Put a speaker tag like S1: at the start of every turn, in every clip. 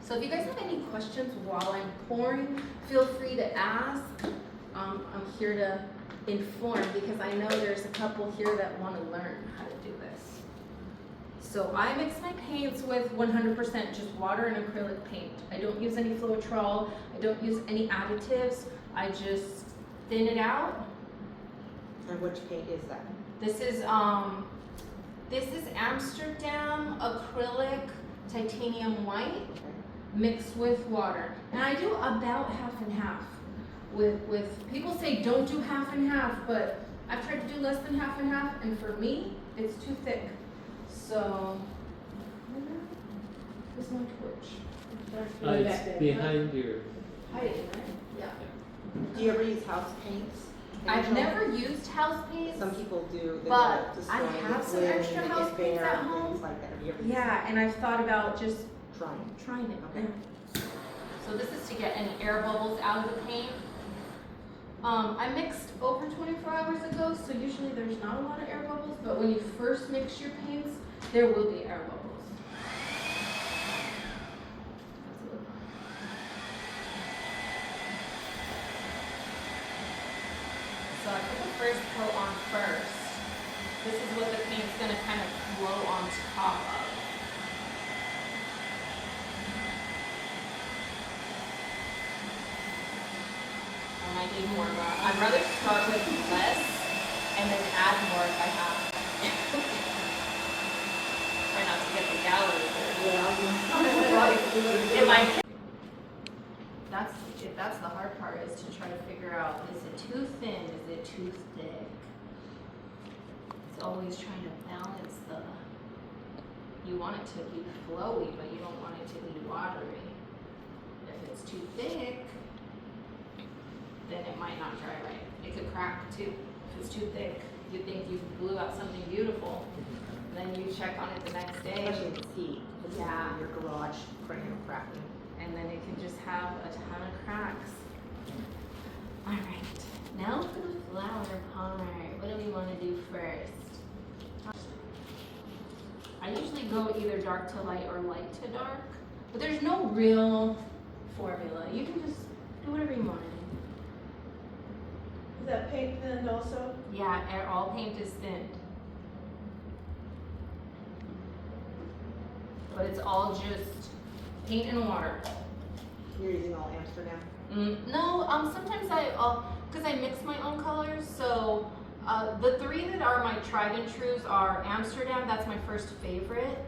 S1: So if you guys have any questions while I'm pouring, feel free to ask. I'm here to inform because I know there's a couple here that want to learn how to do this. So I mix my paints with 100% just water and acrylic paint. I don't use any Floetrol. I don't use any additives. I just thin it out.
S2: And which paint is that?
S1: This is Amsterdam acrylic titanium white mixed with water. And I do about half and half. With people say don't do half and half, but I've tried to do less than half and half, and for me, it's too thick. So, where's my torch?
S3: It's behind your.
S1: Hiding, right? Yeah.
S2: Do you ever use house paints?
S1: I've never used house paints.
S2: Some people do.
S1: But I have some extra house paints at home.
S2: Like that. Have you ever
S1: Yeah, and I've thought about just
S2: trying
S1: it.
S2: Okay.
S1: Yeah. So this is to get any air bubbles out of the paint. I mixed over 24 hours ago, so usually there's not a lot of air bubbles, but when you first mix your paints, there will be air bubbles. So I put the first coat on first. This is what the paint's gonna kind of flow on top of. I might need more, but I'd rather start with less and then add more if I have. Try not to get the gallery dirty.
S2: Yeah.
S1: That's the hard part, is to try to figure out, is it too thin, is it too thick? It's always trying to balance you want it to be flowy, but you don't want it to be watery. If it's too thick, then it might not dry right. It could crack too. If it's too thick, you think you blew out something beautiful. Then you check on it the next day.
S2: Especially in the heat.
S1: Yeah.
S2: Your garage, cracking.
S1: And then it can just have a ton of cracks. All right, now for the flower part. What do we want to do first? I usually go either dark to light or light to dark, but there's no real formula. You can just do whatever you want.
S4: Is that paint thinned also?
S1: Yeah, all paint is thinned. But it's all just paint and water.
S2: You're using all Amsterdam?
S1: No, sometimes because I mix my own colors, so the three that are my tried and trues are Amsterdam, that's my first favorite,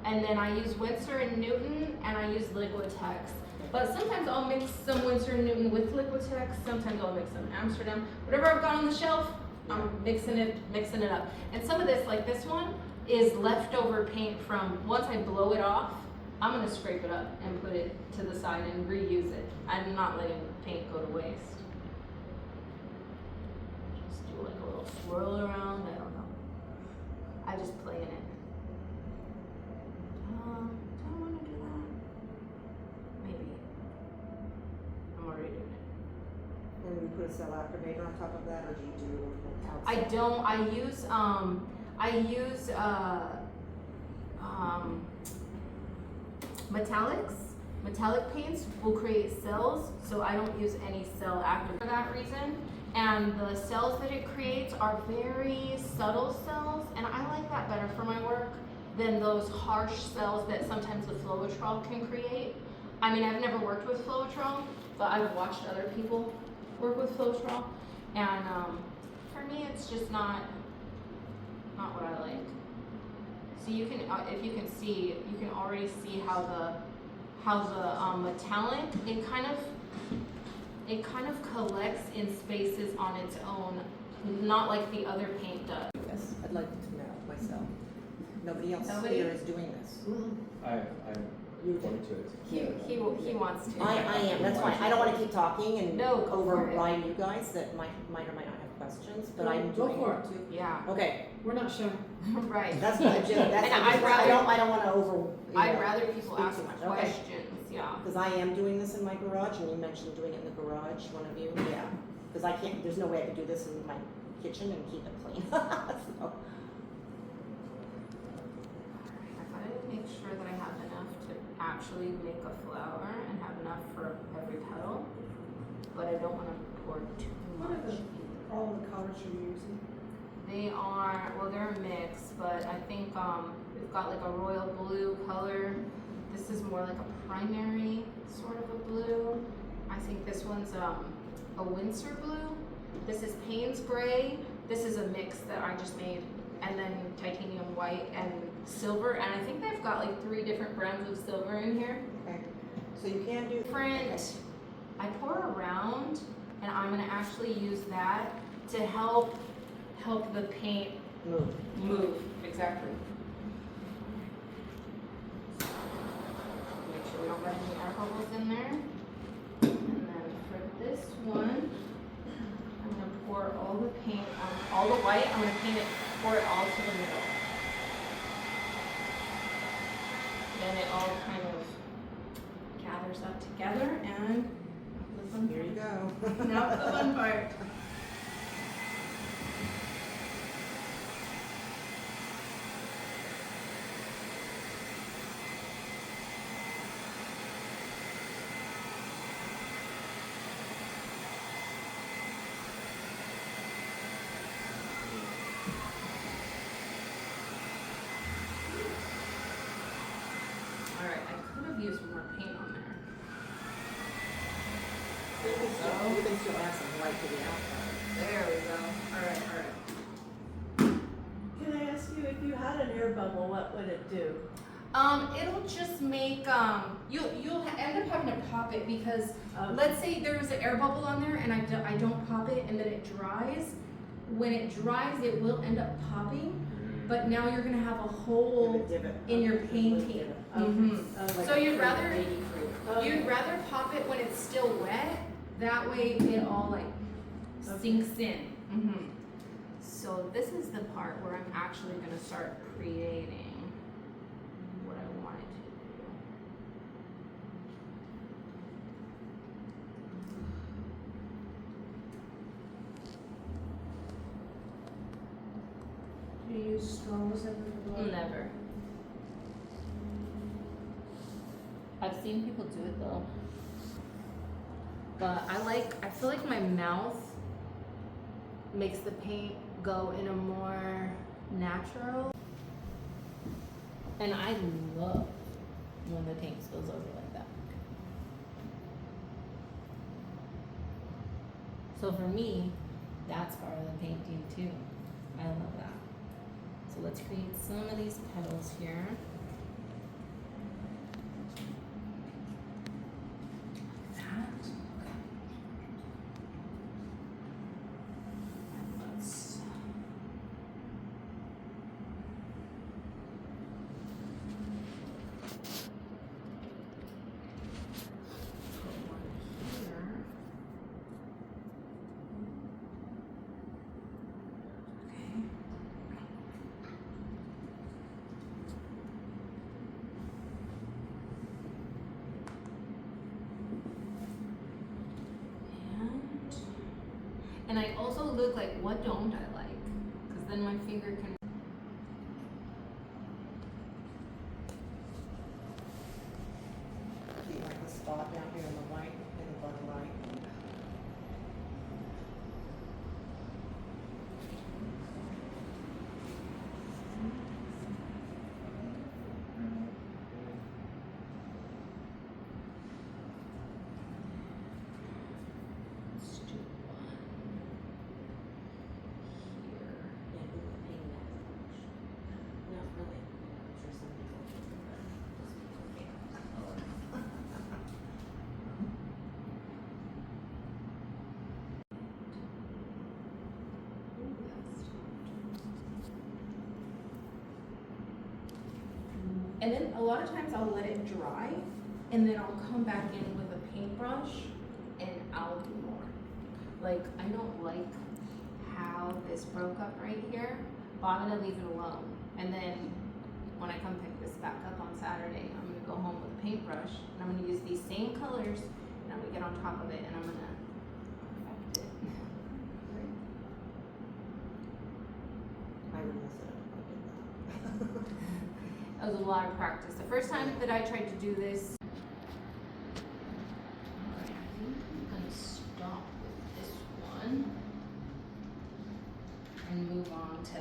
S1: and then I use Winsor and Newton, and I use Liquitex. But sometimes I'll mix some Winsor and Newton with Liquitex, sometimes I'll mix some Amsterdam. Whatever I've got on the shelf, I'm mixing it up. And some of this, like this one, is leftover paint from once I blow it off. I'm gonna scrape it up and put it to the side and reuse it. I'm not letting the paint go to waste. Just do like a little swirl around, I don't know. I just play in it. Do I wanna do that? Maybe. I'm already doing it.
S2: And you put a cell activator on top of that, or do you do outside?
S1: I don't, I use metallics. Metallic paints will create cells, so I don't use any cell activator for that reason. And the cells that it creates are very subtle cells, and I like that better for my work than those harsh cells that sometimes the Floetrol can create. I mean, I've never worked with Floetrol, but I've watched other people work with Floetrol, and for me, it's just not what I like. So you can, if you can see, you can already see how the metallic, it kind of collects in spaces on its own, not like the other paint does.
S2: Yes, I'd like to know myself. Nobody else
S1: Nobody?
S2: here is doing this.
S3: I'm going to it.
S1: He wants to.
S2: I am, that's fine. I don't want to keep talking and
S1: No, go for it.
S2: override you guys that might or might not have questions, but
S4: No,
S2: I'm
S4: go
S2: doing
S4: for
S2: it
S4: it.
S2: too.
S1: Yeah.
S2: Okay,
S4: We're not sure.
S1: Right.
S2: that's good, Jim. That's
S1: And
S2: I don't want to over.
S1: I'd rather people
S2: speak
S1: ask
S2: too much. Okay.
S1: questions. Yeah.
S2: Because I am doing this in my garage, and you mentioned doing it in the garage, one of you, yeah. Because I can't, there's no way I could do this in my kitchen and keep it clean. So,
S1: I gotta make sure that I have enough to actually make a flower and have enough for every petal, but I don't want to pour too
S4: What
S1: much.
S4: are all the colors you're using?
S1: They are, well, they're a mix, but I think we've got like a royal blue color. This is more like a primary sort of a blue. I think this one's a Windsor blue. This is Payne's gray. This is a mix that I just made, and then titanium white and silver. And I think they've got like 3 different brands of silver in here.
S2: Okay, so you can do.
S1: Different. I pour around, and I'm gonna actually use that to help the paint
S2: Move.
S1: Exactly. Make sure we don't get any air bubbles in there. And then for this one, I'm gonna pour all the paint on all the white. I'm gonna pour it all to the middle. Then it all kind of gathers up together, and the fun
S2: Here you go.
S1: now the fun part. Alright, I could have used more paint on there.
S2: You can still add some white to the outside.
S1: There we go. Alright.
S4: Can I ask you, if you had an air bubble, what would it do?
S1: It'll just make, you'll end up having to pop it because,
S4: Um,
S1: let's say there was an air bubble on there and I don't pop it and then it dries. When it dries, it will end up popping, but now you're gonna have a hole in your painting. Mhm. So you'd rather, you'd rather pop it when it's still wet, that way it all like sinks in. So this is the part where I'm actually gonna start creating what I want it to do.
S4: Do you use straws in the blow?
S1: Never. I've seen people do it though. But I feel like my mouth makes the paint go in a more natural. And I love when the paint spills over like that. So for me, that's part of the painting too. I love that. So let's create some of these petals here. Like that. Okay. And let's put one here. Okay. And I also look like, what don't I like? Because then my finger can.
S2: See, like the spot down here in the white, in the bottom right.
S1: Let's do one here.
S2: Yeah, we can paint that much. Not really. I'm sure some people do, but just okay.
S1: And then a lot of times I'll let it dry, and then I'll come back in with a paintbrush, and I'll do more. Like, I don't like how this broke up right here, but I'm gonna leave it alone. And then when I come pick this back up on Saturday, I'm gonna go home with a paintbrush, and I'm gonna use these same colors, and I'm gonna get on top of it, and I'm gonna perfect it.
S2: I would mess it up if I did that.
S1: That was a lot of practice. The first time that I tried to do this, alright, I think I'm gonna stop with this one and move on to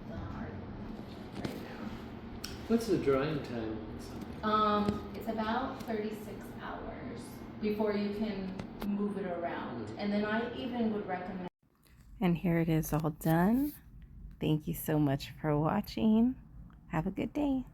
S1: the hard one right now.
S3: What's the drying time?
S1: It's about 36 hours before you can move it around. And then I even would recommend.
S5: And here it is all done. Thank you so much for watching. Have a good day.